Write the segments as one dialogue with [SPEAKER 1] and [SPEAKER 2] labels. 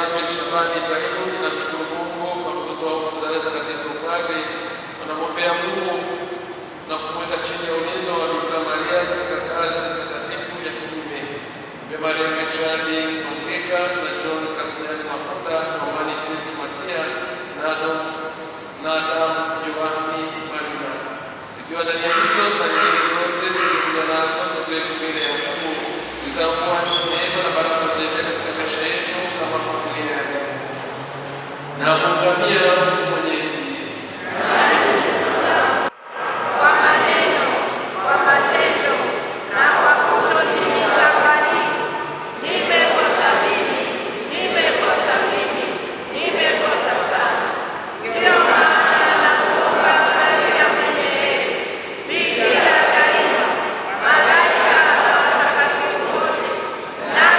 [SPEAKER 1] Emmanuel Shabani Ibrahimu inamshukuru Mungu kwa mtoto wao Magdalena katika upadre. Wanamwombea Mungu na kumweka chini ya ulinzi wa Bikira Maria katika kazi takatifu ya kitume. Maria Mechani Afrika na John Kasiani Mafuta, Romani Petu Matia na Adam Yohani Marina. Ikiwa ndani ya hizo na nyingine zote zilizokuja nazo tuwetu mbele ya Mungu, tutakuwa neema na baraka zote katika maisha yetu kama familia ya Mungu. Na kuungamia Mwenyezi
[SPEAKER 2] Na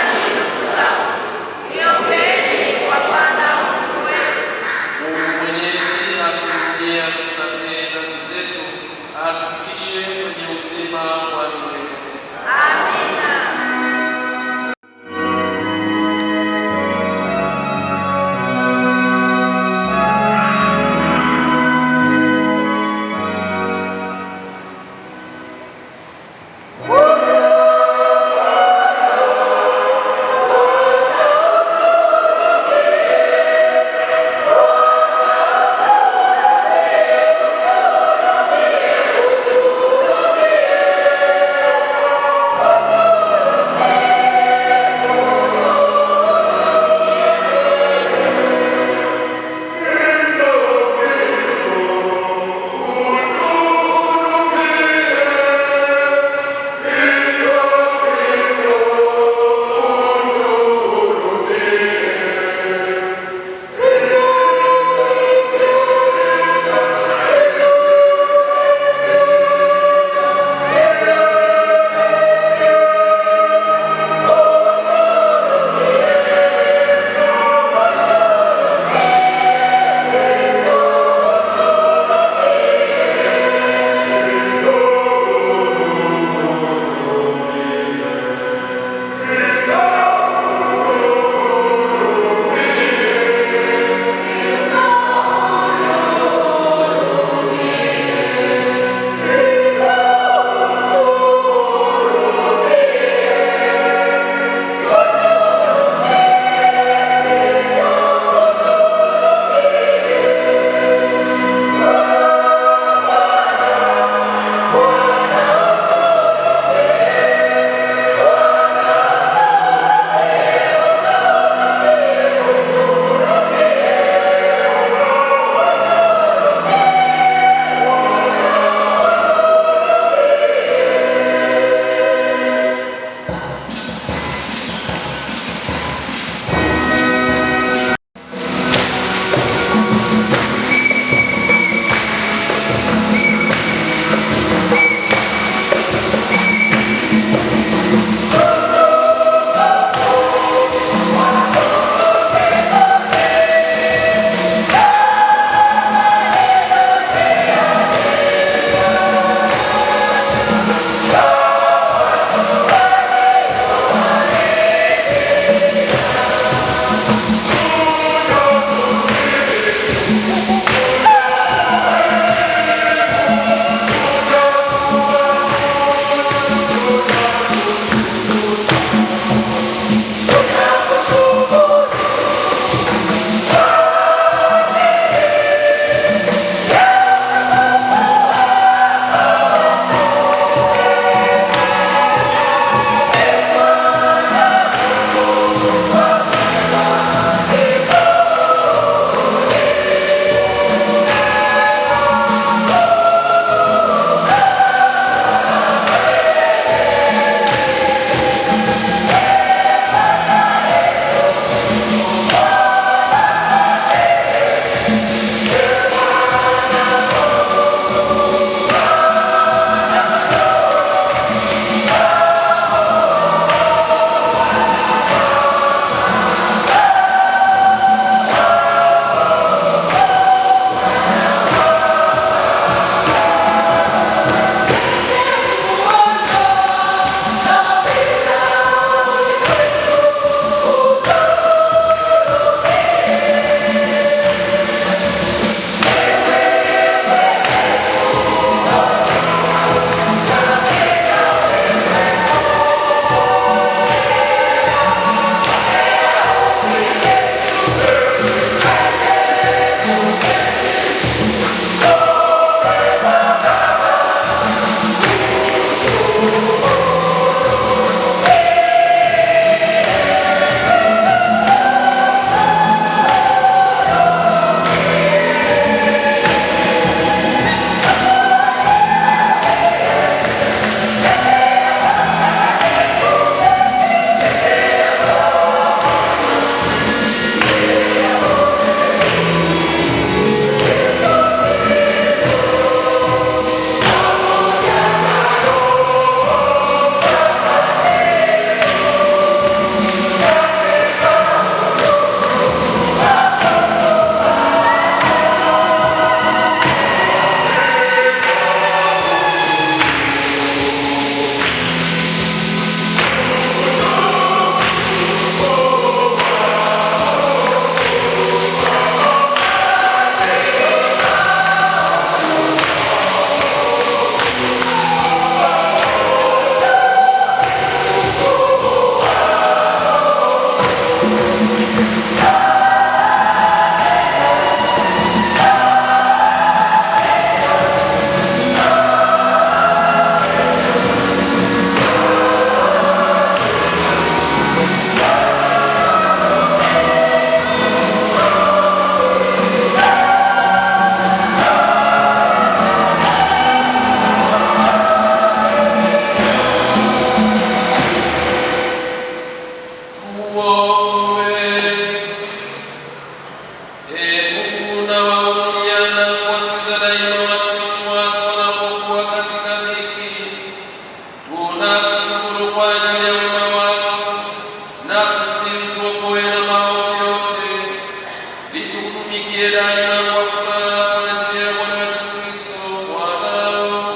[SPEAKER 1] daima kwa furaha kwa njia ya Bwana wetu Kristo mwanao,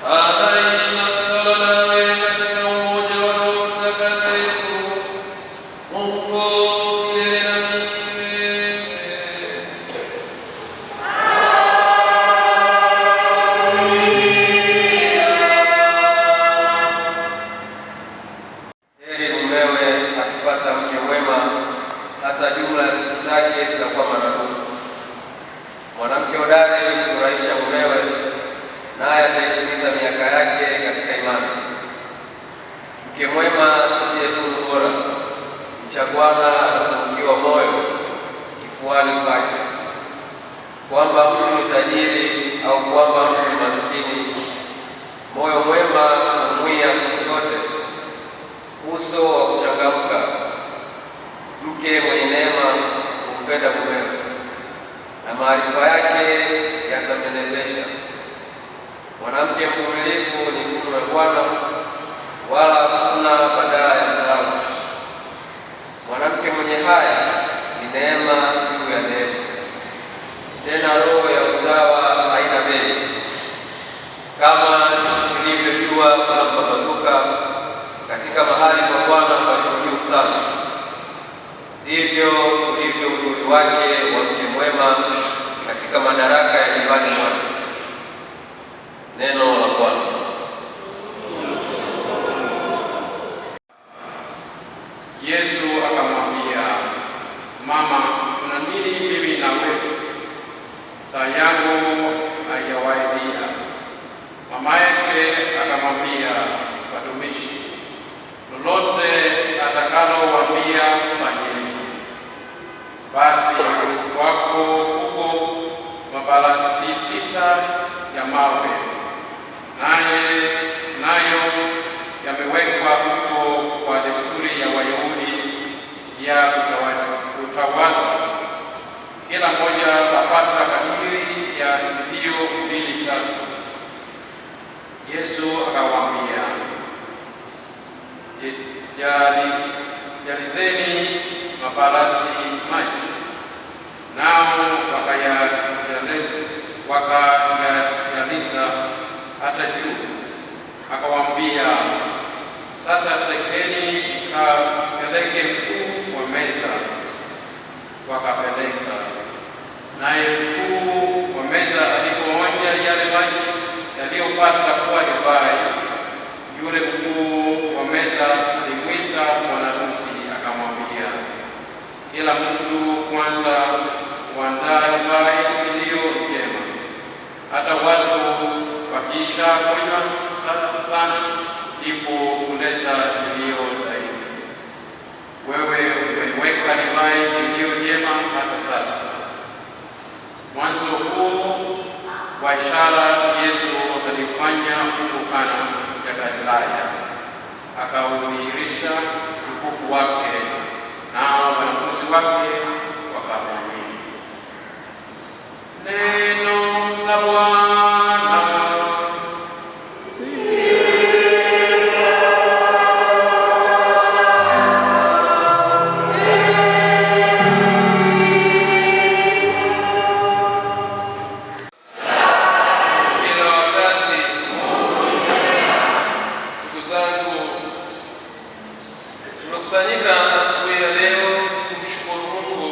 [SPEAKER 1] anaishi na kutawala nawe katika umoja wa Roho Mtakatifu, Mungu milele na milele.
[SPEAKER 2] Heri mumewe akipata mke mwema, hata jumla ya siku zake zitakuwa maradufu. Mwanamke hodari humfurahisha mumewe, naye ataitimiza miaka yake katika imani. Mke mwema ndiye tunu bora, mcha Bwana atatunukiwa moyo kifuani pake. Kwamba mtu ni tajiri au kwamba mtu ni maskini, moyo mwema humwia siku zote, uso wa kuchangamka. Mke mwenye neema humpenda mumewe, na maarifa yake yatamnenepesha. Mwanamke mvumilivu ni tunu ya Bwana, wala hakuna badala ya mtawa. Mwanamke mwenye haya ni neema juu ya neema, tena roho ya utawa haina bei. Kama ilivyo jua linapopambazuka katika mahali pa Bwana palipo juu sana, ndivyo ulivyo uzuri wake wa mke mwema katika madaraka ya nyumbani mwake. Neno la Bwana.
[SPEAKER 3] Yesu akamwambia, mama, kuna nini mimi na wewe? Saa yangu haijawadia. Mama yake akamwambia, watumishi, lolote atakalowaambia fanyeni. Basi wako huko mabalasi 6 ya mawe, nayo yamewekwa huko kwa desturi ya Wayahudi ya utawala, kila mmoja apata kadiri ya nzio 2-3. Yesu akawaambia, jalizeni mabalasi maji. Nao wakayajaliza hata juu. Akawaambia, sasa tekeni mkapeleke mkuu wa meza. Wakapeleka. Naye mkuu wa meza alipoonja yale maji yaliyopata kuwa divai, yule mkuu wa meza alimwita bwana harusi akamwambia, kila mtu kwanza huandaa divai iliyo njema, hata watu wakisha kunywa sana, ndipo kuleta iliyo dhaifu. Wewe umeiweka divai iliyo njema hata sasa. Mwanzo huu wa ishara Yesu akalifanya huko Kana ya Galilaya, akaudhihirisha utukufu wake, nao wanafunzi wake wakamwamini. Neno la Bwana.
[SPEAKER 1] Tumekusanyika asubuhi ya leo kumshukuru Mungu,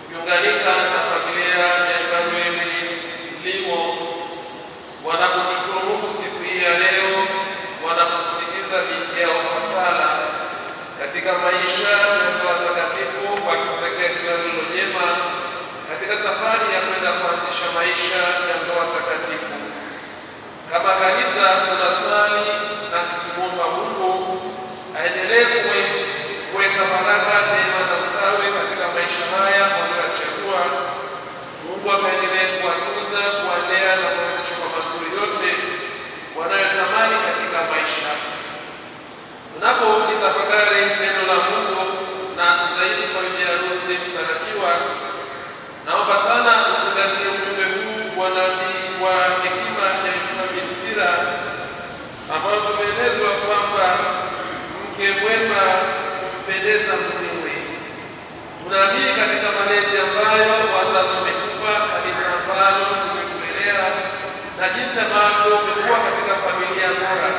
[SPEAKER 1] kuunganika na familia ya Emmanuel Limo wanapomshukuru Mungu siku hii ya leo, wanaposindikiza binti yao kwa sala katika maisha ya watakatifu, wakipokea kila lilo jema katika safari ya kwenda kuanzisha maisha ya ndoa takatifu. Kama kanisa tunasali na tukimwomba Mungu aendelee kuweka baraka, neema na ustawi katika maisha haya waliochagua. Mungu akaendelee kuwatunza, kuwalea na kuwezesha kwa mazuri yote wanayotamani katika maisha. Tunapolitafakari neno la Mungu na hasa zaidi kwa bibi harusi mtarajiwa, naomba sana uzingatie ujumbe huu wa nabii wa hekima ya Yoshua bin Sira, ambao tumeelezwa kwamba mke mwema humpendeza mumewe. Tunaamini katika malezi ambayo kuwa katika familia bora,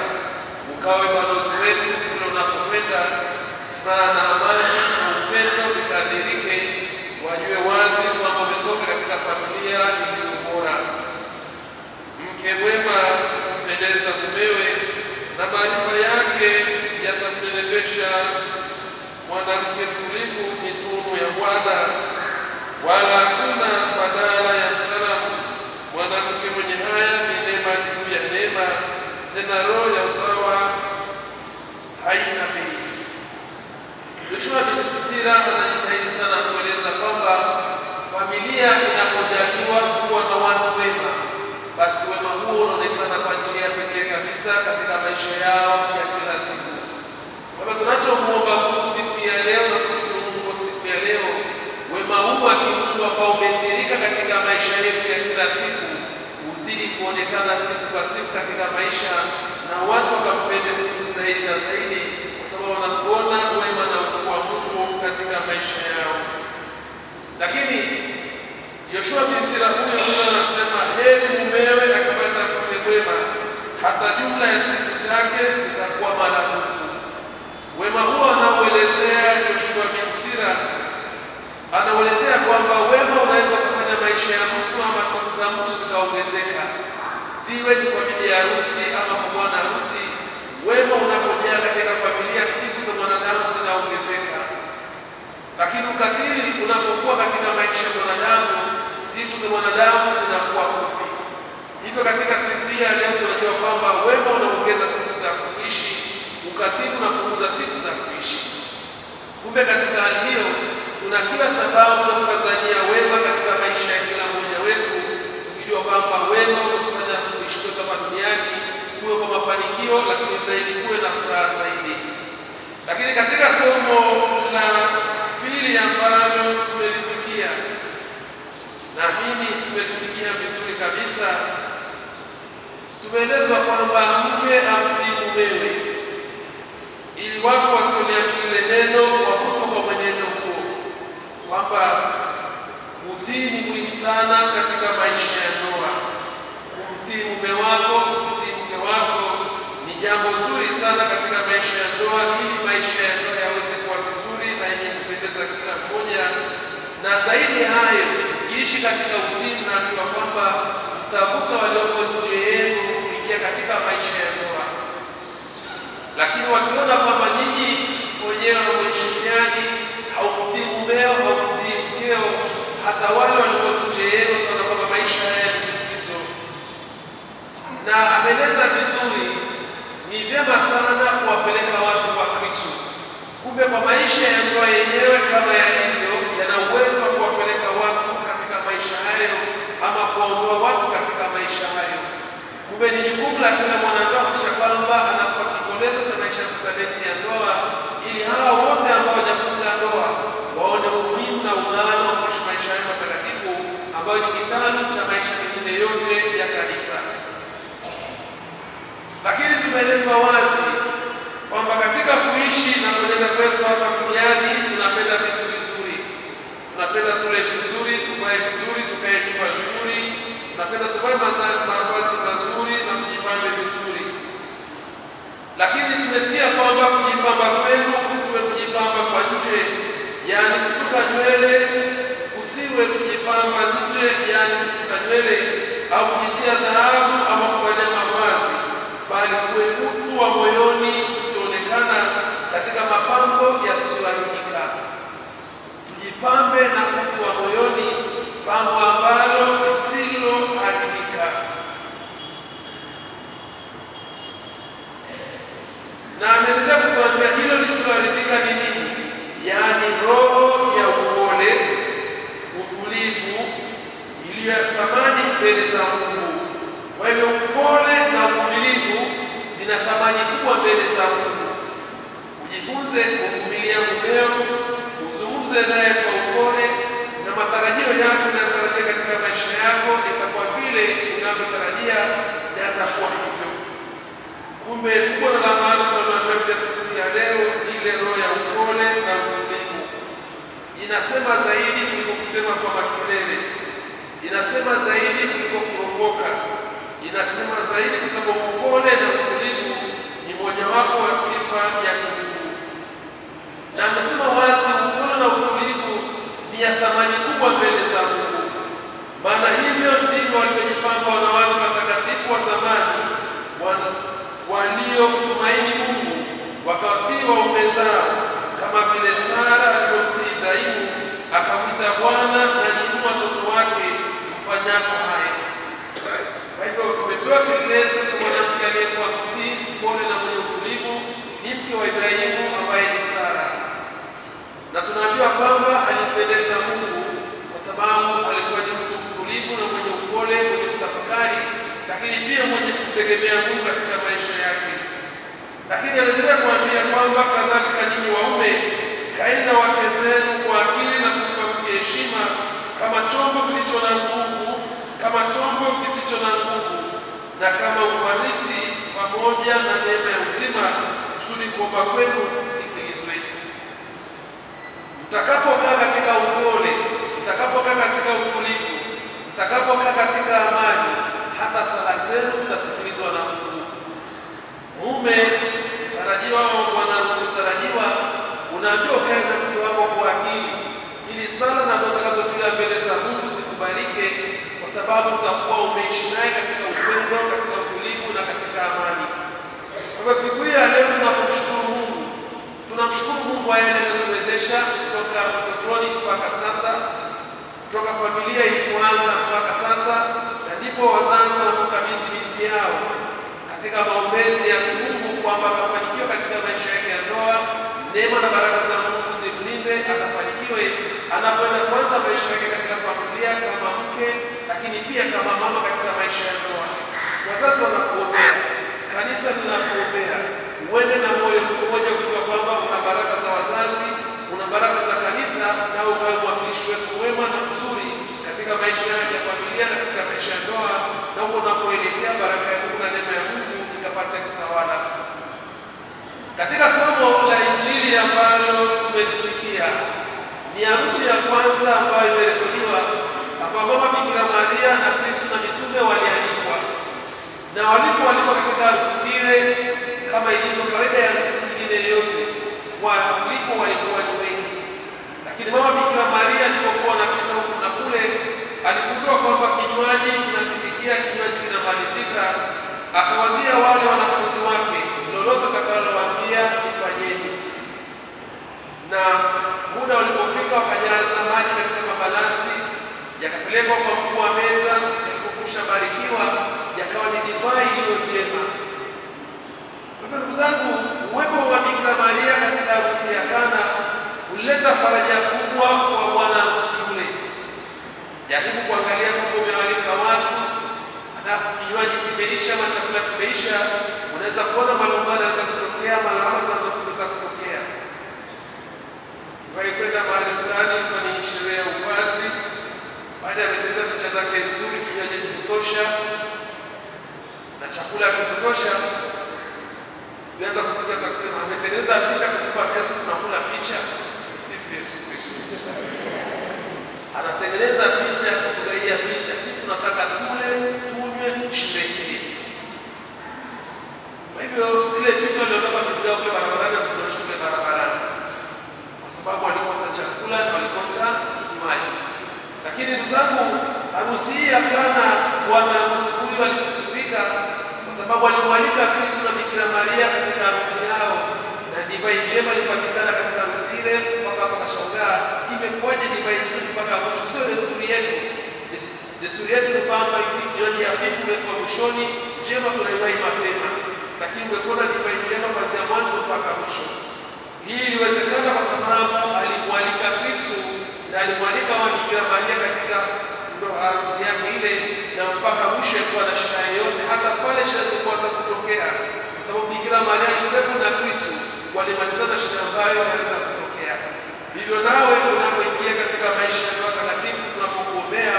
[SPEAKER 1] ukawe balozi wetu kule unapokwenda. Furaha na amani na upendo vikadirike, wajue wazi kwamba umetoka katika familia iliyo bora. Mke mwema mpendeza mumewe, na maarifa yake yatamnenepesha. Mwanamke mtulivu ni tunu ya Bwana, wala hakuna badala ya mtaalamu. Mwanamke mwenye haya ni neema juu ya neema, tena roho ya utawa haina bei. Yoshua bin Sira anajitahidi sana kueleza kwamba familia inapojaliwa kuwa na watu wema, basi wema huo unaonekana kwa njia pekee kabisa katika maisha yao ya kila siku. Kwa tunachomuomba Mungu siku ya leo na kushukuru Mungu siku ya leo, wema huu wa kimungu ambao umedhihirika katika maisha yetu ya kila siku uzidi kuonekana siku kwa siku katika maisha, na watu wakampende Mungu zaidi na zaidi, kwa sababu wanakuona wema na ukuu wa Mungu katika maisha yao. Lakini Yoshua bin Sira huyo anasema, heri mumewe akipata mke mwema, hata jumla ya siku zake zitakuwa maradufu. Wema huo anaoelezea Yoshua bin Sira, anaelezea kwamba wema unaweza kufanya maisha ya mtu ama siku za mtu zikaongezeka, siwe ni kwa bibi harusi ama kwa bwana harusi. Wema unapojaa katika familia, siku za mwanadamu zinaongezeka, lakini ukatili unapokuwa katika maisha ya mwanadamu, siku za mwanadamu zinakuwa fupi. Hivyo katika siku hii ya leo tunajua kwamba wema unaongeza siku za kuishi, ukatili unapunguza siku za kuishi. Kumbe katika hali hiyo tuna kila sababu ya kufanyia wema katika maisha ya kila mmoja wetu, tukijua kwamba wema unafanya kuishi kwetu hapa duniani kuwe kwa mafanikio, lakini zaidi kuwe na furaha zaidi. Lakini katika somo la pili ambalo tumelisikia, na mimi tumelisikia vizuri kabisa, tumeelezwa kwamba mke amtii mumewe, ili watu wasioliamini lile neno wavutwe kwa mwenendo huo, kwamba utii ni muhimu sana katika maisha ya ndoa. Kumtii mume wako, kumtii mke wako ni jambo zuri sana katika maisha ya ndoa, ili maisha ya ndoa yaweze kuwa vizuri na yenye kupendeza kila mmoja. Na zaidi hayo, ukiishi katika utii, naambiwa kwamba mtavuta walioko nje yenu kuingia katika maisha ya ndoa. Lakini wakiona kwamba nyinyi wenyewe mheshimiani, haumtii mumeo, haumtii mkeo, hata wale walioko nje yenu wataona kwamba maisha haya ni tatizo. Na ameleza vizuri, ni vyema sana kuwapeleka watu kwa Kristo. Kumbe kwa maisha ya ndoa yenyewe kama yalivyo, yana uwezo wa kuwapeleka watu katika maisha hayo ama kuondoa watu katika maisha hayo. Kumbe ni jukumu la kila mwanandoa kuhakikisha kwamba anakuwa kikoleza cha maisha sakramenti ya ndoa, ili hawa wote ambao hawajafunga ndoa waone umuhimu na umaana wa kuishi maisha hayo matakatifu, ambayo ni kitalu cha maisha mengine yote ya kanisa. Lakini tumeelezwa wazi kwamba katika kuishi na kuenenda kwetu hapa duniani tunapenda vitu vizuri, tunapenda tule vizuri, tuvae vizuri, tukae nyumba vizuri, tunapenda tuvae mavazi mazuri na kujipambe vizuri. Lakini tumesikia kwamba kujipamba kwenu kusiwe kujipamba kwa nje, yaani kusuka nywele, kusiwe kujipamba nje, yaani kusuka nywele au kujitia dhahabu ama kuvalia mavazi, bali kuwe utu wa moyoni usioonekana katika mapambo yasiyoharibika. Tujipambe na utu wa moyoni, pambo ambalo lisiloharibika. Na anaendelea kutuambia hilo lisiloharibika ni nini? Yaani roho ya upole, utulivu, iliyo ya thamani mbele za Mungu. Kwa hivyo upole na uvumilivu vina thamani kubwa mbele za Mungu. Ujifunze kuvumilia mumeo, uzungumze naye kwa upole, na matarajio yako unayotarajia katika maisha yako yatakuwa vile unavyotarajia na yatakuwa hivyo. Kumbe kubwa la maana tunaloambia siku ya leo ni ile roho ya upole na uvumilivu. Inasema zaidi kuliko kusema kwa makelele, inasema zaidi kuliko kuropoka, inasema zaidi, kwa sababu upole na utulivu ni mojawapo wa sifa ya kimungu, na amesema wazi upole na utulivu ni ya thamani kubwa mbele za Mungu. Maana hivyo ndivyo walivyojipanga wanawake watakatifu wa zamani waliomtumaini Mungu, wakawatii waume zao, kama vile Sara alivyomtii Ibrahimu, akamwita Bwana, na nyinyi watoto wake mfanyapo haya. Kwa hivyo tumepewa kielelezo cha mwanamke aliyekuwa mtii, mpole na mwenye utulivu, ni mke wa Ibrahimu ambaye ni Sara, na tunaambiwa kwamba alimpendeza Mungu kwa sababu alikuwa ni mtu mtulivu na mwenye upole, mwenye kutafakari, lakini pia mwenye kumtegemea Mungu katika maisha yake. Lakini anaendelea kuambia kwamba kadhalika nyinyi waume, kaeni na wake zenu kwa akili na kumpa mke heshima, kama chombo kilicho na nguvu, kama chombo kisicho na nguvu, na kama urithi pamoja na neema ya uzima, kusudi kuomba kwenu kusikilizwe. Mtakapokaa katika upole, mtakapokaa katika utulivu, mtakapokaa katika amani, hata sala zenu zitasikilizwa na Mungu. Mume tarajiwa au bwana harusi mtarajiwa, unaambiwa ukae na mke wako kwa akili, ili sala na ndoto utakazopiga mbele za Mungu zikubalike, kwa sababu utakuwa umeishi naye katika upendo, katika utulivu na katika amani. Kwa siku hii ya leo tunapomshukuru Mungu, tunamshukuru Mungu kwa yale aliyotuwezesha kutoka utotoni mpaka sasa, kutoka familia ilipoanza mpaka sasa, na ndipo wazazi wanapokabidhi binti yao katika maombezi ya Mungu kwamba akafanikiwe katika maisha yake ya ndoa, neema na baraka za Mungu zimlinde, akafanikiwe anapoenda kuanza maisha yake katika familia kama mke, lakini pia kama mama katika maisha ya ndoa. Wazazi wanakuombea, kanisa linakuombea, uende na moyo mmoja kujua kwamba una baraka za wazazi, una baraka za kanisa, na ukawe mwakilishi wetu wema na mzuri katika maisha ya familia na katika maisha ya ndoa, na huko unapoelekea baraka ya Mungu na neema ya Mungu ikapata kutawala. Katika somo la Injili ambalo tumelisikia, ni harusi ya kwanza ambayo imerekodiwa, ambapo Mama Bikira Maria na Kristo na mitume walialikwa, na walipoalikwa katika harusi ile, kama ilivyo kawaida ya harusi nyingine yote, waalikwa walikuwa ni wengi. Lakini Mama Bikira Maria alipokuwa anapita huku na kule, aligundua kwamba kinywaji kinatimikia, kinywaji kinamalizika. Akawaambia wale wanafunzi wake, lolote atakalowaambia ifanyeni. Na muda ulipofika, wakajaza maji katika mabalasi, yakapelekwa kwa mkuu wa meza. Yalipokwisha barikiwa, yakawa ni divai iliyo njema. Kwa hivyo ndugu zangu, uwepo wa Bikira Maria katika harusi ya Kana ulileta faraja kubwa kwa bwana harusi yule. Jaribu kuangalia kwamba umewalika watu, halafu kinywaji kimeisha ama chakula kimeisha, unaweza kuona malumbano yanaweza kutokea, malawama zinaweza kutokea. Kwenda mahali fulani kwa ni sherehe ya upadri, baada ya kutengeneza picha zake nzuri, kinywaji kutosha na chakula kutosha, nianza kusikia kusema ametengeneza picha kutupa pia sisi tunakula picha. Sifu Yesu Kristo. Anatengeneza picha kutugaia picha, sisi tunataka kule, tunywe, tusherehekee. Kwa hivyo zile picha waliotoka kutugaia kule barabarani na tunashuka kule barabarani, kwa sababu walikosa chakula na walikosa kinywaji. Lakini ndugu zangu, harusi hii ya Kana, bwana harusi huyu alisifika kwa sababu alimwalika Kristo na Bikira Maria katika harusi yao, na divai njema ilipatikana katika harusi ile, mpaka wakashangaa imekuwaje divai nzuri mpaka mwisho. Sio desturi yetu. Desturi yetu ni kwamba kinywaji hafifu wekwa mwishoni, njema tunaiwai mapema, lakini umekuona divai njema kuanzia mwanzo mpaka mwisho. Hii iliwezekana kwa sababu alimwalika Kristo na alimwalika Bikira Maria katika harusi yake ile, na mpaka mwisho alikuwa na shida yoyote, hata pale shida zilipoanza kutokea, kwa sababu Bikira Maria alikuwepo na Kristo, walimalizana shida ambayo inaweza kutokea. Hivyo nawe unapoingia katika maisha ya watakatifu, tunapokuombea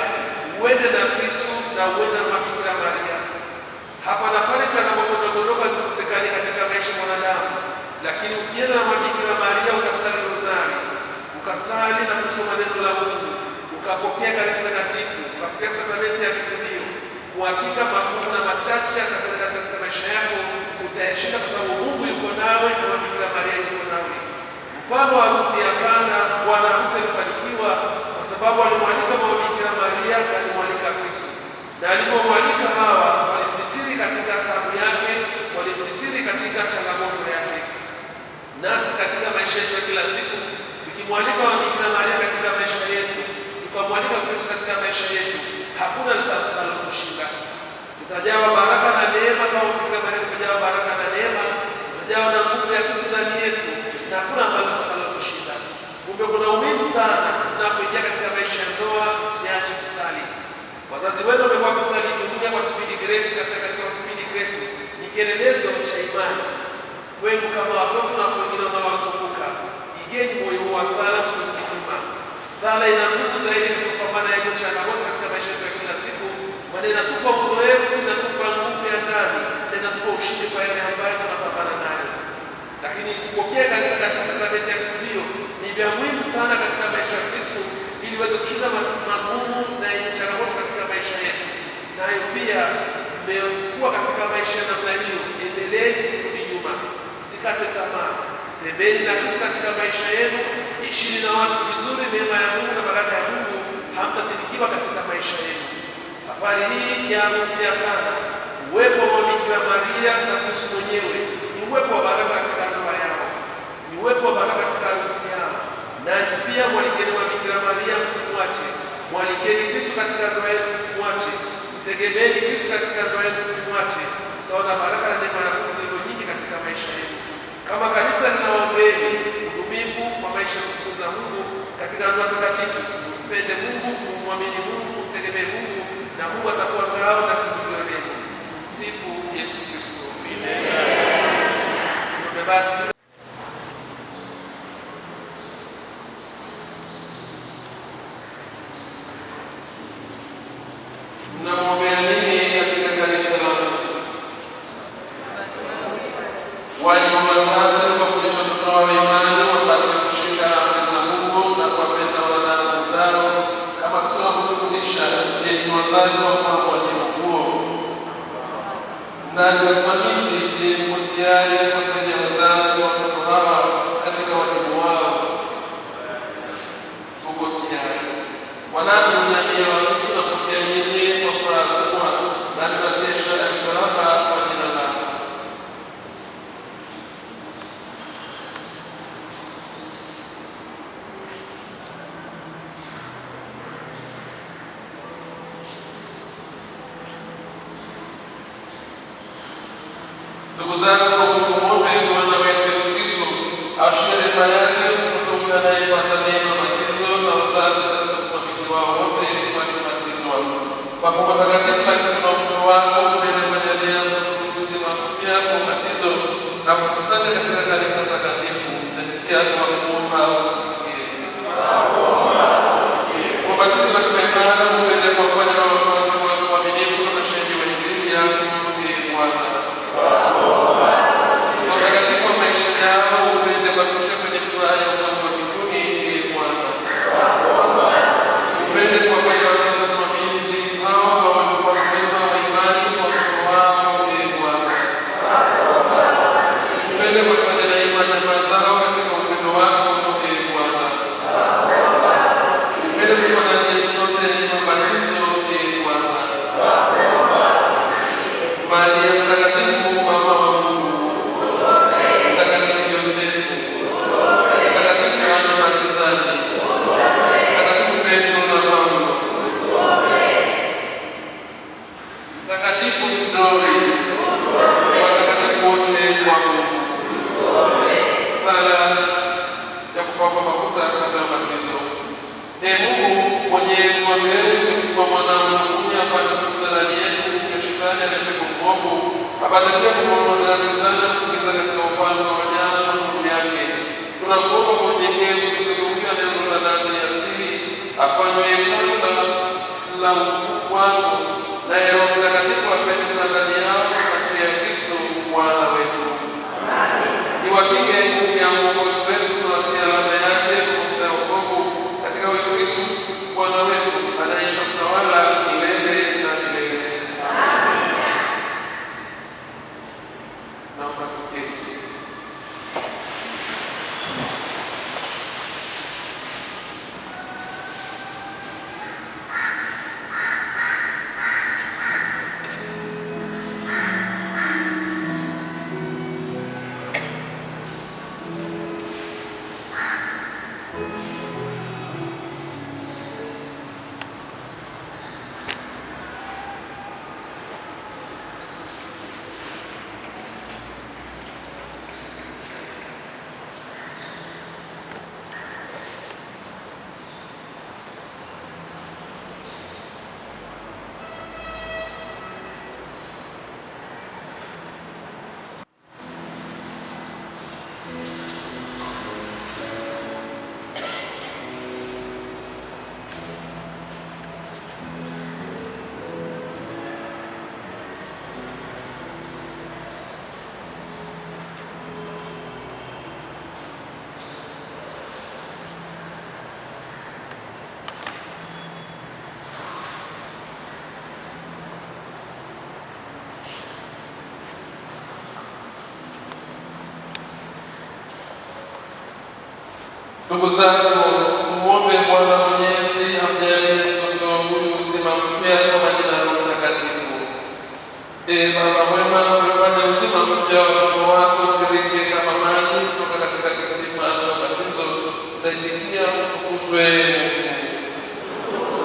[SPEAKER 1] uende na Kristo na uende na Bikira Maria. Hapa na pale changamoto ndogo zikosekani katika maisha ya mwanadamu, lakini ukienda na Bikira Maria ukasali rozari, ukasali na kusoma neno la Mungu, ukapokea Ekaristi Takatifu, ukapokea sakramenti ya kitubio, kwa hakika makuu na mfano wa harusi ya Kana, bwana harusi alifanikiwa kwa sababu alimwalika Mama Bikira Maria na alimwalika Kristo, na alipomwalika hawa walimsitiri katika taabu yake, walimsitiri katika changamoto yake. Nasi katika maisha yetu ya kila siku tukimwalika Mama Bikira Maria katika maisha yetu, tukamwalika Kristo katika maisha yetu, hakuna litakalotushinda. Tutajawa baraka na neema kama Bikira Maria tumejawa baraka na neema, tutajawa na nguvu ya Kristo ndani yetu, na hakuna ambalo litakalotushinda. Kumbe kuna umuhimu sana tunapoingia katika maisha ya ndoa, usiache kusali. Wazazi wenu wamekuwa kusali dunia kwa kipindi kirefu, katika kipindi kirefu ni kielelezo cha imani kwenu kama watoto na wengine wanaowazunguka. Igeni moyo wa sala, msirudi nyuma. Sala ina nguvu zaidi kupambana na changamoto katika maisha yetu ya kila siku, maana inatupa uzoefu, inatupa nguvu ya ndani, na inatupa ushindi kwa yale ambayo tunapambana nayo. Lakini kupokea kanisa katika sakramenti ya kitubio ni vya muhimu sana katika maisha ya Kristo, ili uweze kushinda magumu na yenye changamoto katika maisha yetu. Nayo pia mmekuwa katika maisha ya namna hiyo, endeleeni, msirudi nyuma, msikate tamaa. Tembeni na Kristo katika maisha yenu, ishini na watu vizuri, neema ya Mungu na baraka ya Mungu hamtatilikiwa katika maisha yenu. Safari hii ya harusi ya Kana, uwepo wa Bikira Maria na Kristo mwenyewe ni uwepo wa baraka katika ndoa yao, ni uwepo wa baraka katika harusi yao. Nanyi pia mwalikeni wa Bikira Maria, msimwache. Mwalikeni Kristo katika ndoa yenu, msimwache. Mtegemeeni Kristo katika ndoa yenu, msimwache. Utaona baraka na neema ya Mungu zilivyo nyingi katika maisha yenu. Kama kanisa linawaombeni udumifu wa maisha ya kumtukuza Mungu katika ndoa takatifu. Mpende Mungu, kumwamini Mungu, mtegemee Mungu, na Mungu atakuwa ngao na kimbilio lenu. Msifu Yesu Kristo. Amen. Basi
[SPEAKER 4] mnamwombea nini katika kanisa langu? Wajibu wazazi kuwafundisha watoto wao imani, wapate kushika amri za Mungu na kuwapenda wanadamu zao kama tunavyofundisha. Je, ni wazazi wafahamu wajibu huo? Nani wasimamizi? Je, mko tayari kuwasaidia wazazi wa watoto hawa katika wajibu wao? Tuko tayari. Wanani mniambia Wakristo na kupokea nyinyi kwa furaha kubwa, na nipatie ishara ya msalaba kwa jina lako. Ndugu zangu, muombe Bwana wetu Yesu Kristo ashike rehema yake kutoka anayepata neema batizo na wazazi katika usimamizi wao wote waliobatizwa kwa fumbo takatifu katika ufufuo wako, mbele majalia uzima mpya kwa ubatizo na kukusanya katika kanisa takatifu. Tunafikia kwa kuomba usikie. Ubatizo katika imani uweze kuwafanya wafuasi wako waaminifu na shahidi wa Injili yako, Bwana. Watakatifu wa maisha yao upende kuwafikisha kwenye furaha ya ufalme wa mbinguni, Bwana. Upende kuwafanya wazazi wasimamizi hao wamekuwa wema wa imani kwa watoto wao, Bwana. Upende kuwafanya daima jamaa zao katika upendo wako, Bwana. Upende kufanya sote mabatizo, Bwana. Maria Mtakatifu, mama wa Mungu, Mtakatifu Yosefu, Mtakatifu Yohana Mbatizaji, Mtakatifu Petro na Paulo, Mtakatifu Isidori, watakatifu wote wa Mungu. Sala ya kupakwa mafuta kabla ya ubatizo. Ee Mungu Mwenyezi wa milele, kwa mwanao mbinguni apate kutukuza ndani yetu shetani aliyekuwa mwovu, apate pia kuondoa dhambi kuingiza katika ufalme wa wanyama na nguvu yake. Tunakuomba kwa unyenyekevu kutukuza neno la ndani ya siri, afanywe hekalu la utukufu wako, naye Roho Mtakatifu apende kukaa ndani yao katika Kristo Bwana wetu. Niwakinge nguvu ya Mwokozi wetu, tunatia alama yake mafuta ya wokovu katika wewe Kristo Bwana wetu, anaishi kutawala milele na milele. Naomba tuketi. Ndugu zangu, muombe Bwana Mwenyezi amjalie mtoto huyu uzima mpya kwa majina ya Roho Mtakatifu. Baba mwema, umefanya uzima mpya wa watoto wako utirike kama maji kutoka katika kisima cha ubatizo. Tunaitikia utukuzwe Mungu.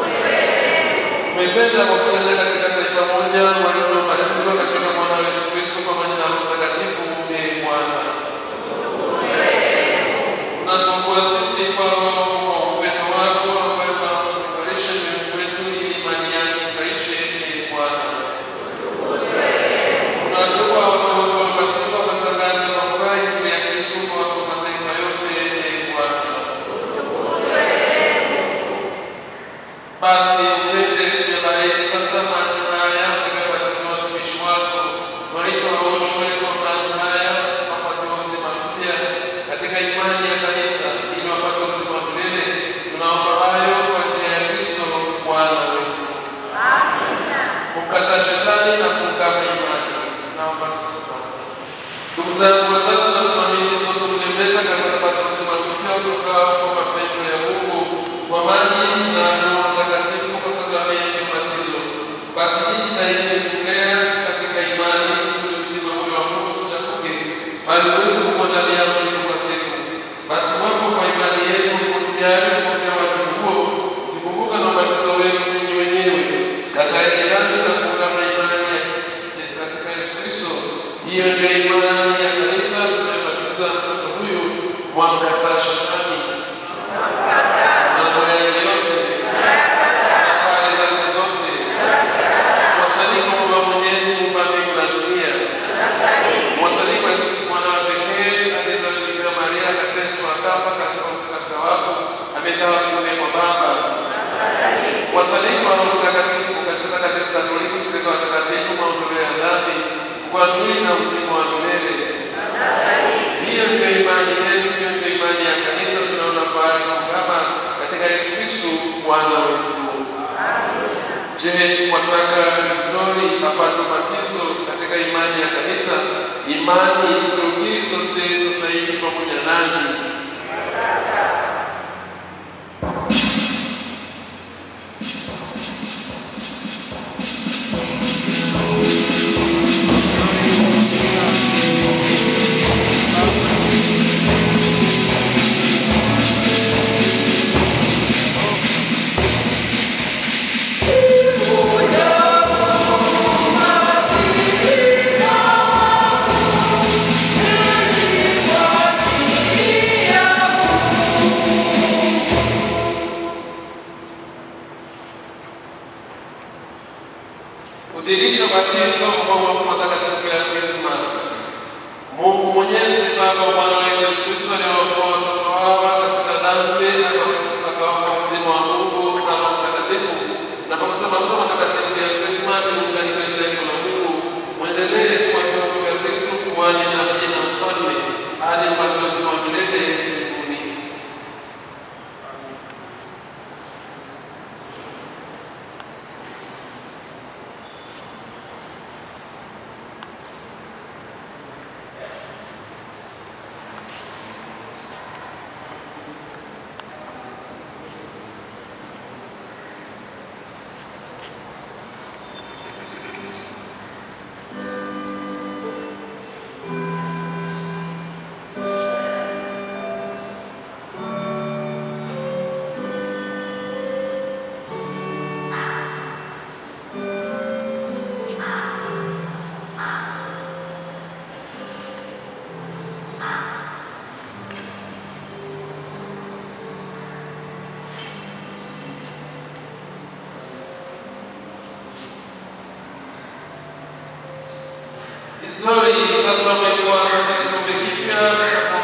[SPEAKER 4] Umependa kukusanya katika taifa moja waliobatizwa katika mwana wa Yesu Kristo kwa majina ya Roho Mtakatifu. Bwana, tunatuomba sisi kwa upendo wako ambayo unaimarisha mioyo yetu ili imani yako ikaishe. Bwana, tunatuomba watu wote waliobatizwa watangaze kwa furaha Injili ya Kristo kwa mataifa yote. Bwana, basi upende kuyabariki sasa maji haya utakayobatizwa watumishi wako, waitwa waoshwe kwa maji haya wapate uzima mpya katika imani ya kanisa ili wapate uzima milele. Tunaomba hayo kwa njia ya Kristo Bwana wetu. Amina. Kumkataa shetani na kuungama imani. Naomba tusimame. Ndugu zangu, wazazi na wasimamizi, tunatulembeza katika kupata uzima mpya utokao kwa mapendo ya Mungu kwa maji na Roho Mtakatifu kwa sababu ya ubatizo. Basi jitahidi kulea katika imani kusudi uzima ule wa Mungu usichafuke, bali uweze kukuandalia siku kwa siku. Basi wapo kwa imani yetu tayari kupokea wajibu huo, tukikumbuka na ubatizo wenu ninyi wenyewe takaendelana na kuungama imani katika Yesu Kristo. Hiyo ndio imani ya kanisa tunayobatiza mtoto huyu mwamkataa shetani mambo yake yote na fahari zake zote. Wasalimu kwa Mwenyezi Mungu wa mbingu na dunia. Wasalimu Yesu Kristo mwana wa pekee aliyezaliwa na Bikira Maria, akateswa, akafa, akafufuka katika wafu, amekaa kuume kwa Baba. Wasalimu wa Roho Mtakatifu, kanisa takatifu Katoliki, ushirika wa watakatifu, maondoleo ya dhambi, uadili na uzima wa milele. Hiyo ndio imani yetu, hiyo ndio imani ya kanisa. Tunaona fahari kuungama katika Yesu Kristo Bwana wetu. Je, wataka Isidori apate ubatizo katika imani ya kanisa, imani iliyokiri sote sasa hivi pamoja nanyi? Kudhihirisha ubatizo kwa mambo matakatifu ya Krisma. Mungu Mwenyezi Baba wa Bwana wetu Yesu Kristo aliwaokoa watoto hawa katika dhambi na akawapa uzima wa Mungu na Roho Mtakatifu, na kwa kusema mambo matakatifu ya Krisma iunganike na taifa la Mungu. Mwendelee kwa viungo vya Kristo kuhani na mji na mfalme hadi mpate uzima wa milele. Isidori sasa umekuwa kikombe kipya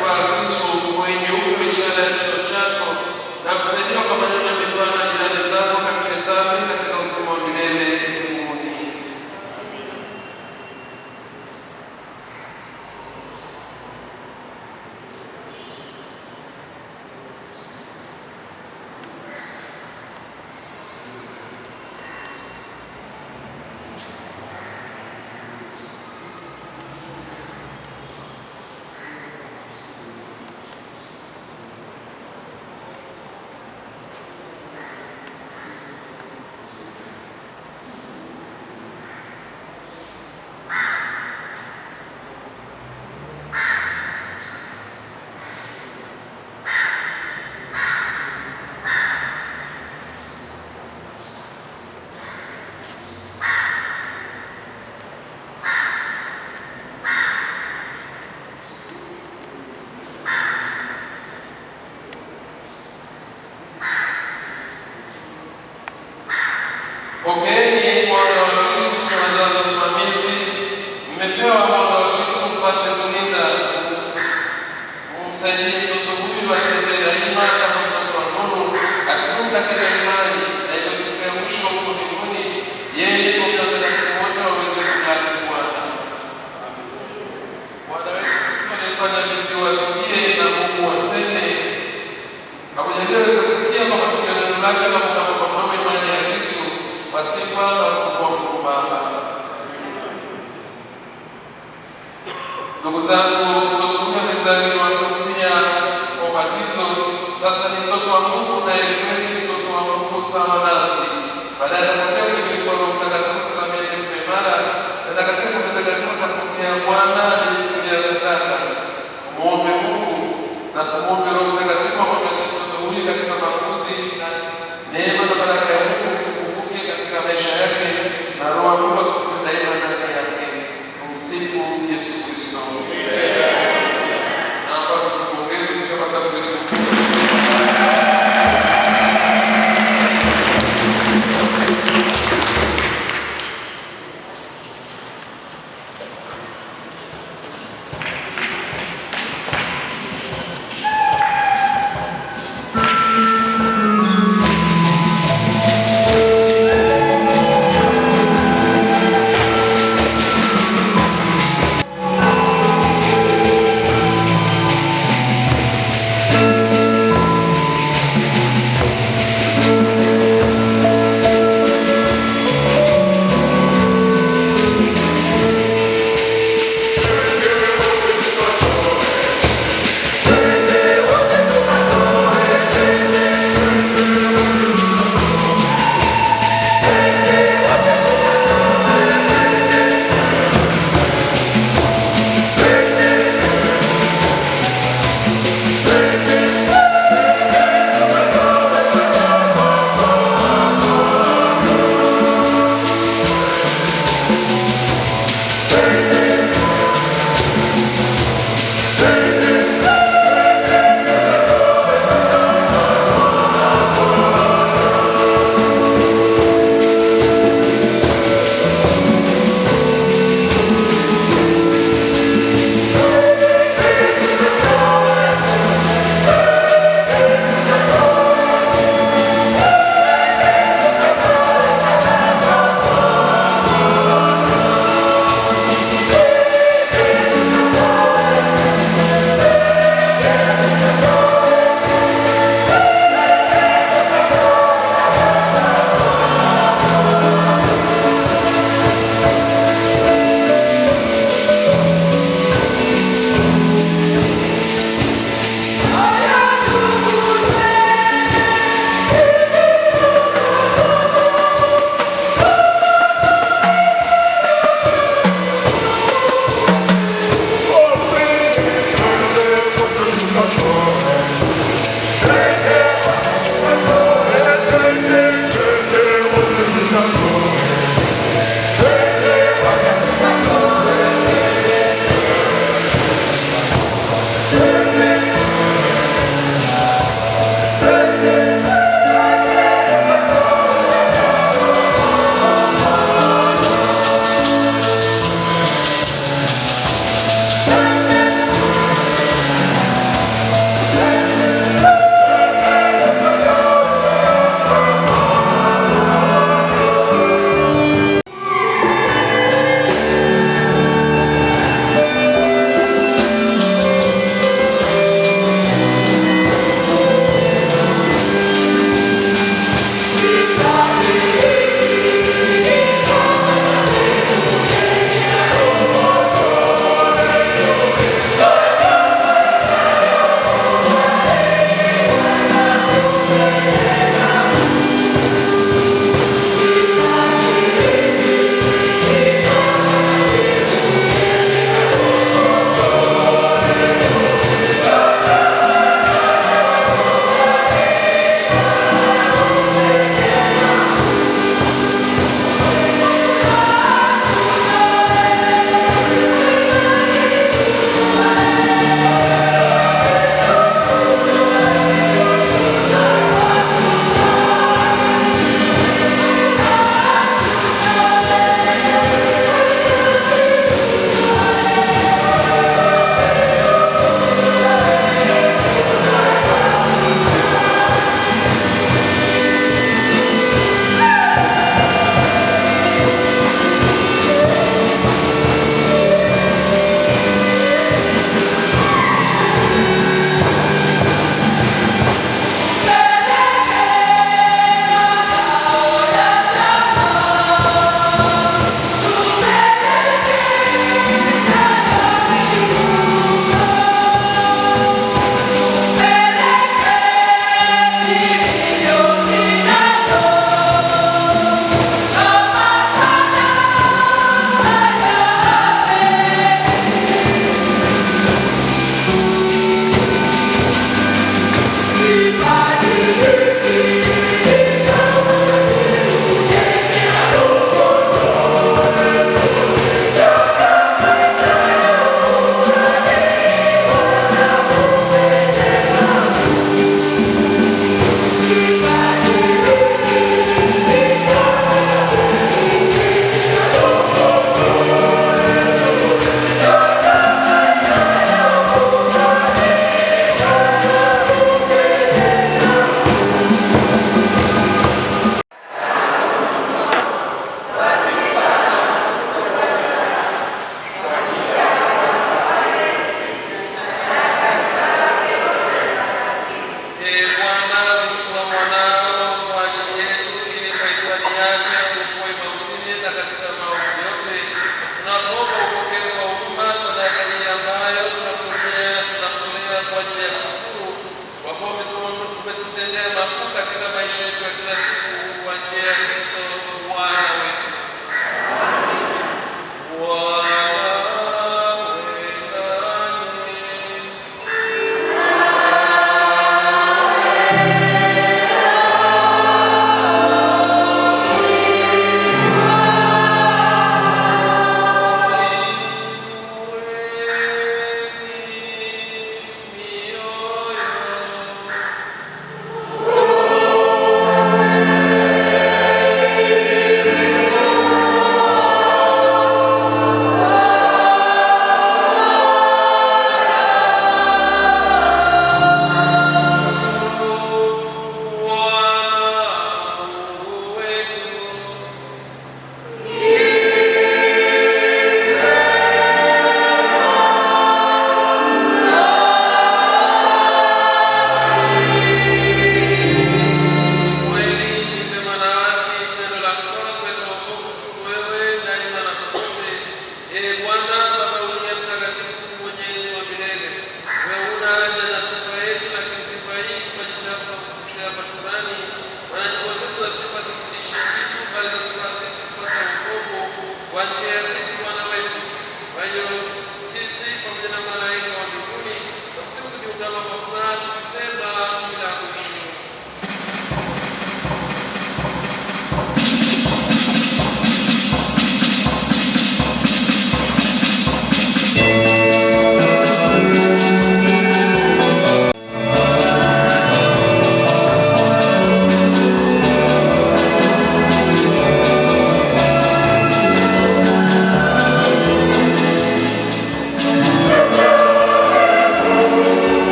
[SPEAKER 4] kwa Kristo mwenye umri ishara ya kichwa chako na kusaidiwa kwa maneno ya mifano ya jirani zako katika safi katika uzima wa milele. Pokeeni mwanga wa Kristo na wazazi wasimamizi, mmepewa mwanga wa Kristo mpate kulinda. Mumsaidie mtoto huyu atembee daima kama mtoto wa nuru, akidumu katika imani, na hivyo siku ya mwisho huko mbinguni yeye pamoja na watakatifu wote waweze kumlaki Bwana. Bwana wetu Kristo alifanya vitu wasikie na Mungu waseme, akujaliwe kusikia kwa masikio neno lake na kutaka kwa mama imani ya Kristo kwa sifa na ukubwa wa Mungu Baba. Ndugu zangu, mtoto huyu amezaliwa dunia kwa ubatizo, sasa ni mtoto wa Mungu na kweli mtoto wa Mungu sawa nasi. Baadaye atapokea ulimwengu wa Roho Mtakatifu sakramenti ya kipaimara, na katika mtakatifu atapokea Bwana aliyetulia sadaka. Muombe Mungu na tumuombe Roho Mtakatifu amwongoze mtoto huyu katika makuzi na neema na baraka ya Mungu isipunguke katika maisha yake, na Roho wa Mungu atupe daima ndani yake. Tumsifu Yesu Kristo. Na hapa tupongeze kutoka katika Kristo.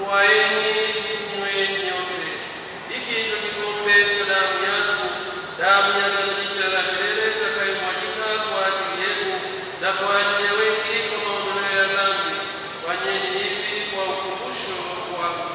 [SPEAKER 1] Twaeni mnywe nyote. Hiki ndicho kikombe cha damu yangu, damu ya agano jipya la milele itakayomwagika kwa ajili yenu na kwa ajili ya wengi kwa maondoleo ya dhambi. Fanyeni hivi kwa ukumbusho wangu.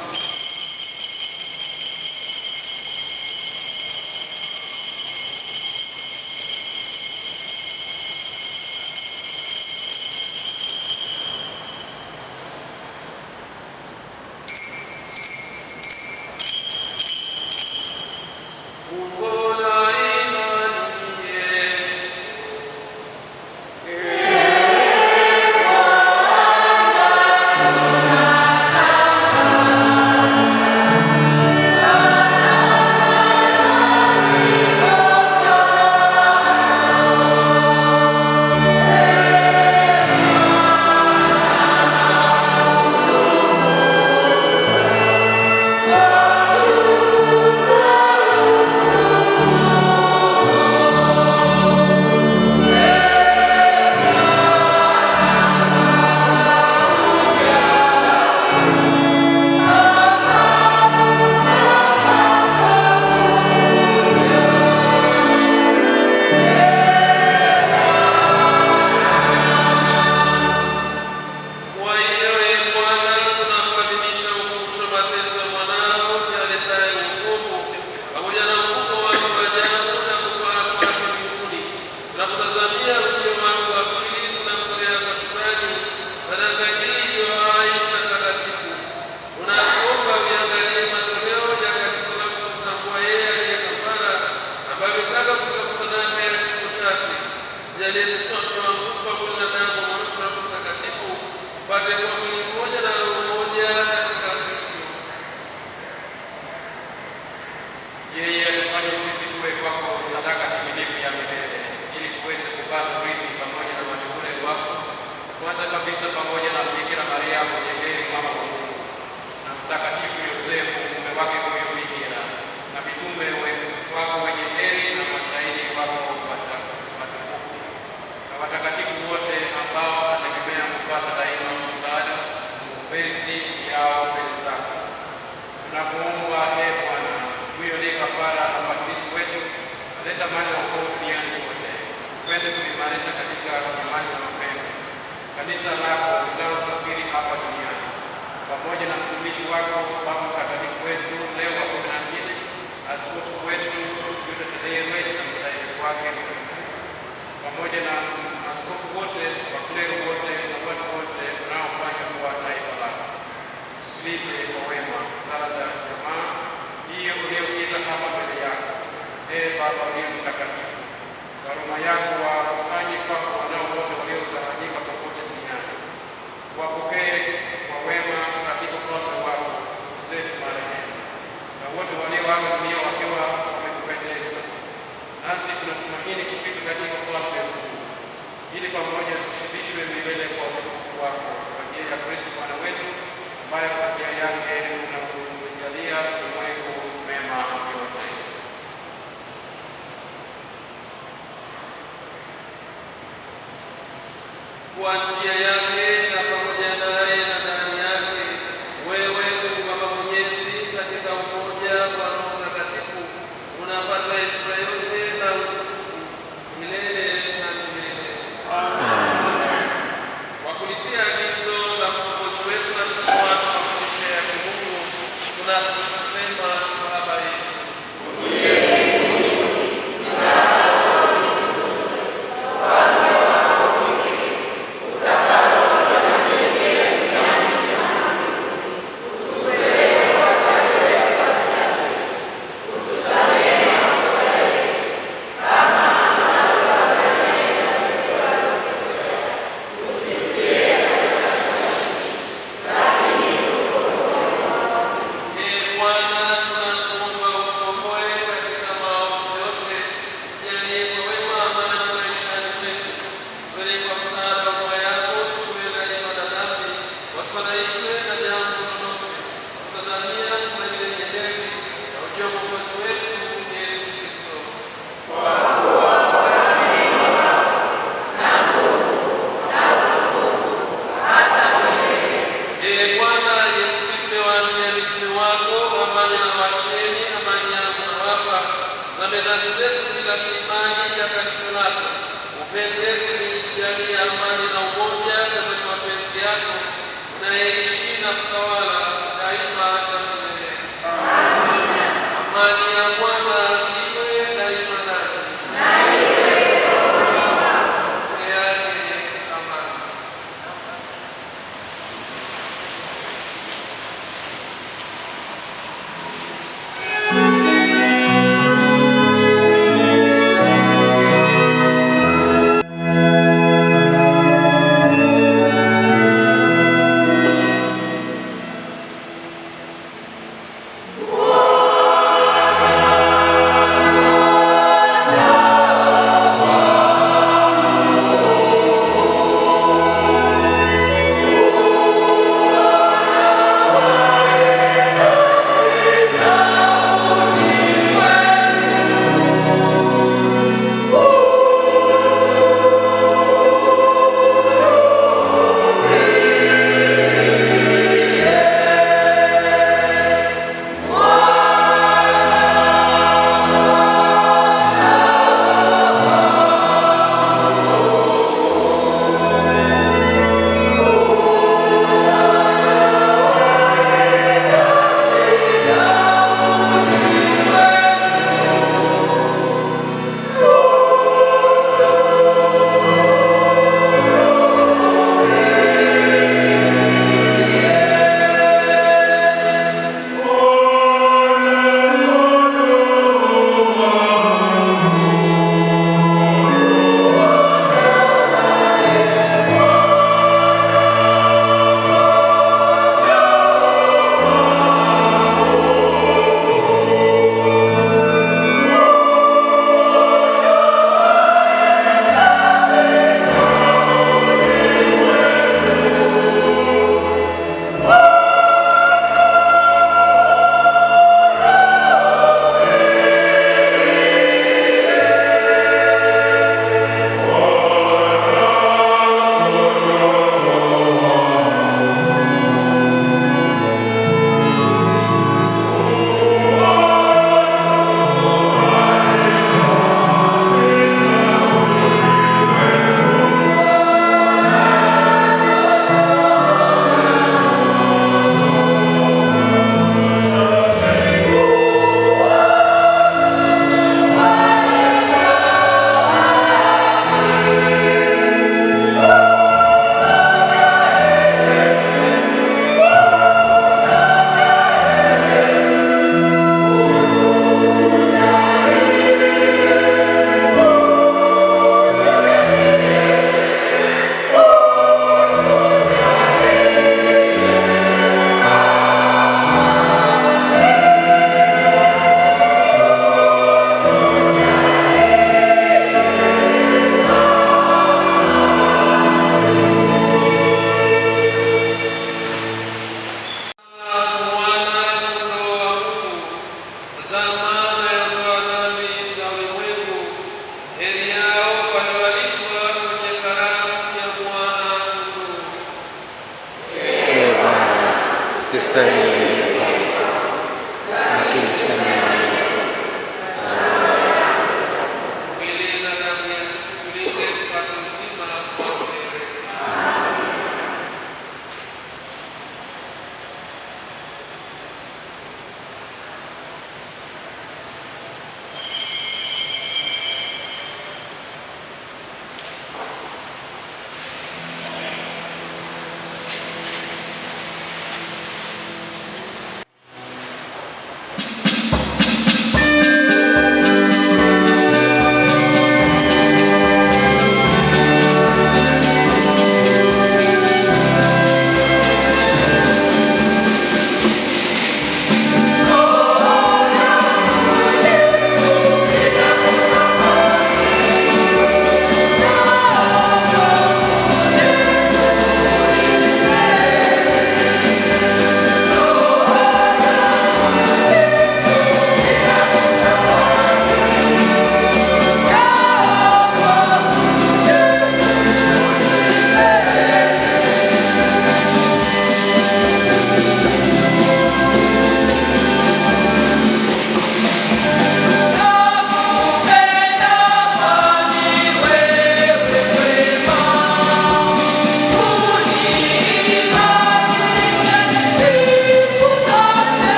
[SPEAKER 3] Yeye atufanye sisi tuwe kwako sadaka timilifu ya milele, ili tuweze kupata urithi pamoja na wateule wako, kwanza kabisa pamoja na Bikira Maria mwenye heri mama wa Mungu, na Mtakatifu Yosefu mume wake huyo bikira, na mitume wako wenye heri na mashahidi wako watukufu, na watakatifu wote ambao wanategemea kupata daima msaada mwombezi yao mbele zako. Tunakuomba Bwana, huyo ndiye kafara na mpatanishi wetu, aleta amani na wokovu duniani kote. Twende kuimarisha katika imani na mapendo kanisa lako linalosafiri hapa duniani, pamoja na mtumishi wako Baba Mtakatifu wetu Leo wa 14, askofu wetu Yuda Tadei na msaidizi wake, pamoja na askofu wote, wakleri wote na watu wote wanaofanya kuwa taifa lako. Sikilize kwa wema sala za jamaa hiyo uliyoita hapa mbele yako. Baba uliye mtakatifu, karama yako wakusanye kwako wanao wote waliotawanyika popote duniani. Wapokee kwa wema katika ufalme wako Yosefu marehemu, na wote walioaga dunia wakiwa wamekupendeza. Nasi tunatumaini kufika katika ufalme huu, ili pamoja tushibishwe milele kwa utukufu wako, kwa njia ya Kristo Bwana wetu, ambaye kwa njia yake unakujalia ulimwengu mema yote.
[SPEAKER 1] Kwa njia yake na pamoja naye ya kanisa lako. Upende kujalia amani na umoja katika mapenzi yako, unayeishi na kutawala daima na milele. Amina. Amani ya Bwana iwe daima nanyi.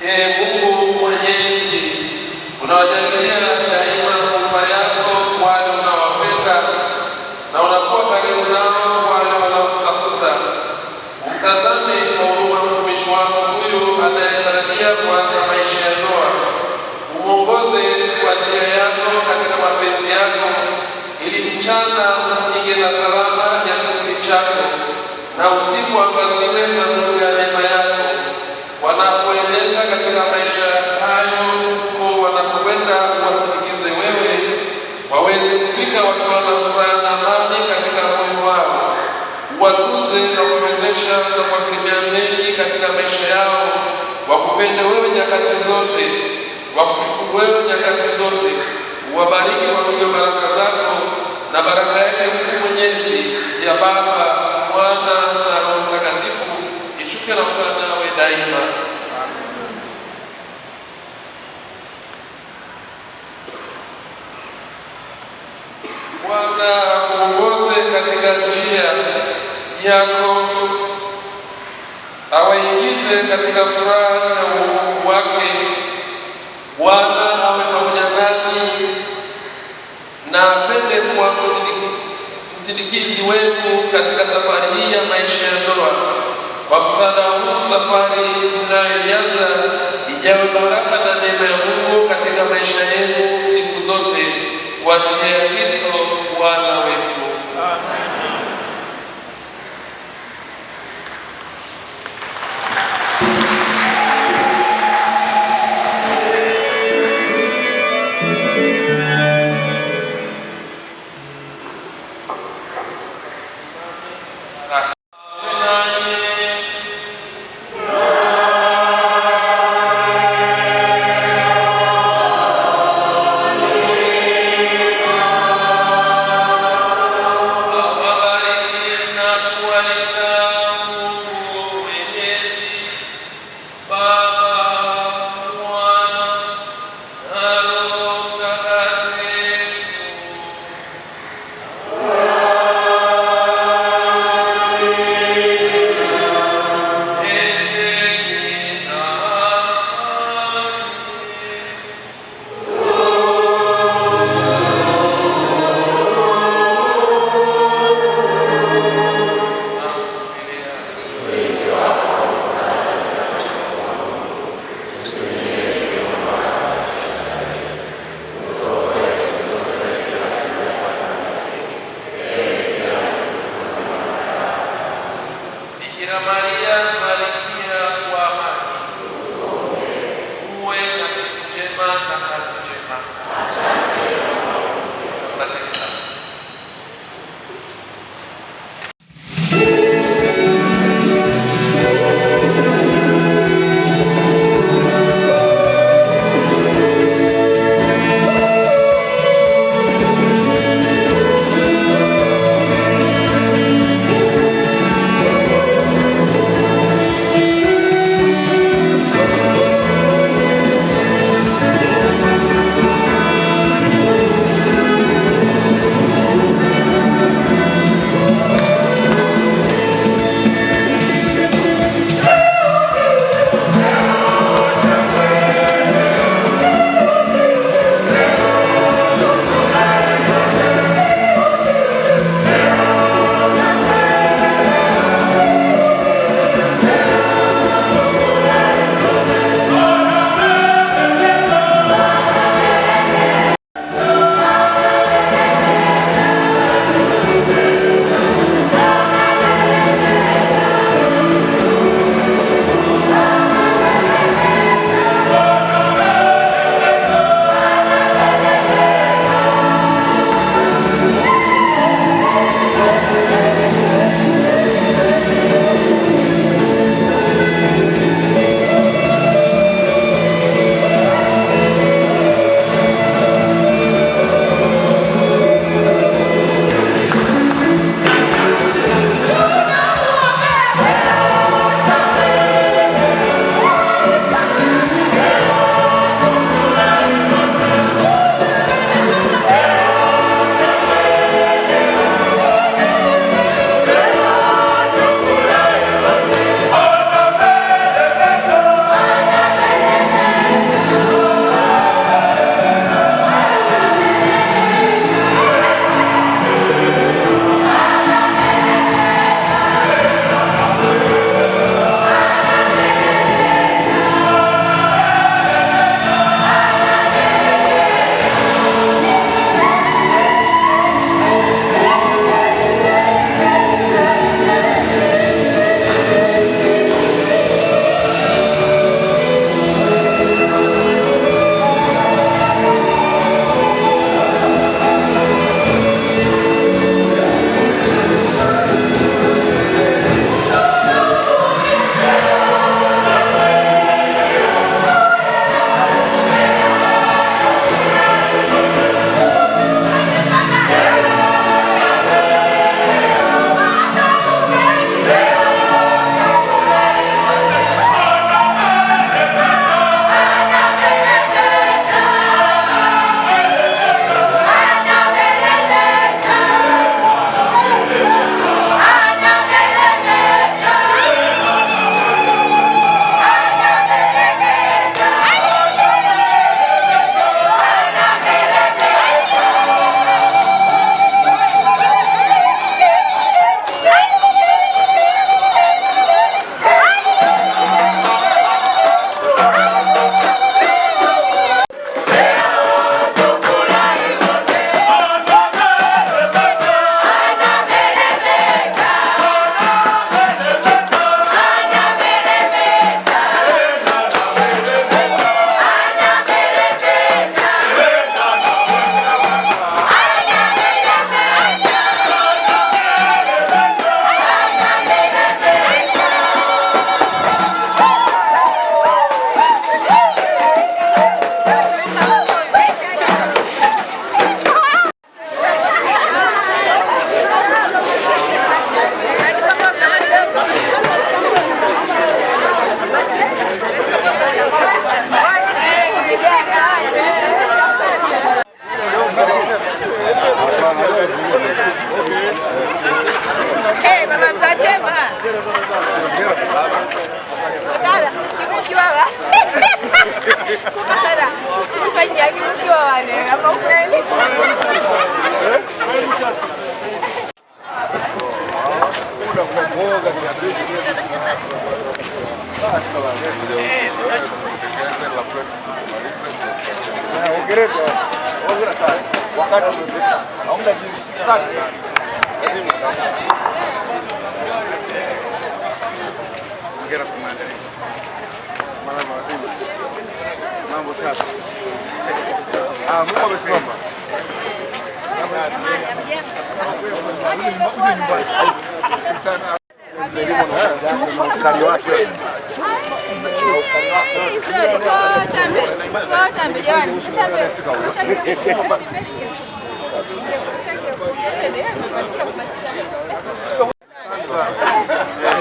[SPEAKER 1] Mungu Mwenyezi, unawajalia daima huruma yako wale unaowapenda na unakuwa karibu nao wale wanaokutafuta. Mtazame kwa huruma mtumishi wako huyu anayetarajia kuanza maisha ya ndoa. Umuongoze kwa njia yako katika mapenzi yako, ili mchana umpige na salama ya kivuli chako na usiku angaziwe na nuru ya neema yako. Wanapoenenda katika maisha hayo huko wanapokwenda, wasikize wewe, waweze kufika wakiwa na furaha na amani katika moyo wao. Uwatunze na kuwezesha na kuwakirimia mengi katika maisha yao, wakupende wewe nyakati zote, wakushukuru wewe nyakati zote. Uwabariki wakiwa baraka zako, na baraka yake Mungu Mwenyezi ya Baba, Mwana na Roho Mtakatifu ishuke na kukaa nawe daima. Bwana akuongoze katika njia yako, awaingize katika furaha na wokovu wake. Bwana awe pamoja nanyi na apende kuwa msindikizi wenu katika safari hii ya maisha ya ndoa. Kwa msaada huu, safari mnayoianza ijawe baraka na neema ya Mungu katika maisha yenu siku zote, kwa njia ya Kristo Bwana wetu. Amen.
[SPEAKER 5] Mambo safi. Mungu amesimama.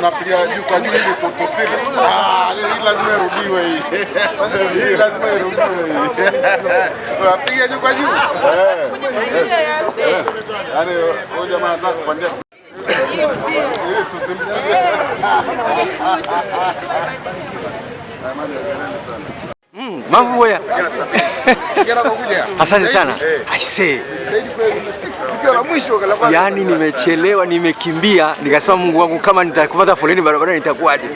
[SPEAKER 5] Napiga juu kwa juu ili tusile. Hii lazima irudiwe hii. Hii lazima irudiwe hii. Napiga juu kwa juu. Yaani huyo jamaa anataka kupandia.
[SPEAKER 6] Mambo ya. Asante sana. Aisee. Yaani nimechelewa, nimekimbia, nikasema Mungu wangu kama nitakupata foleni barabarani nitakuwaje?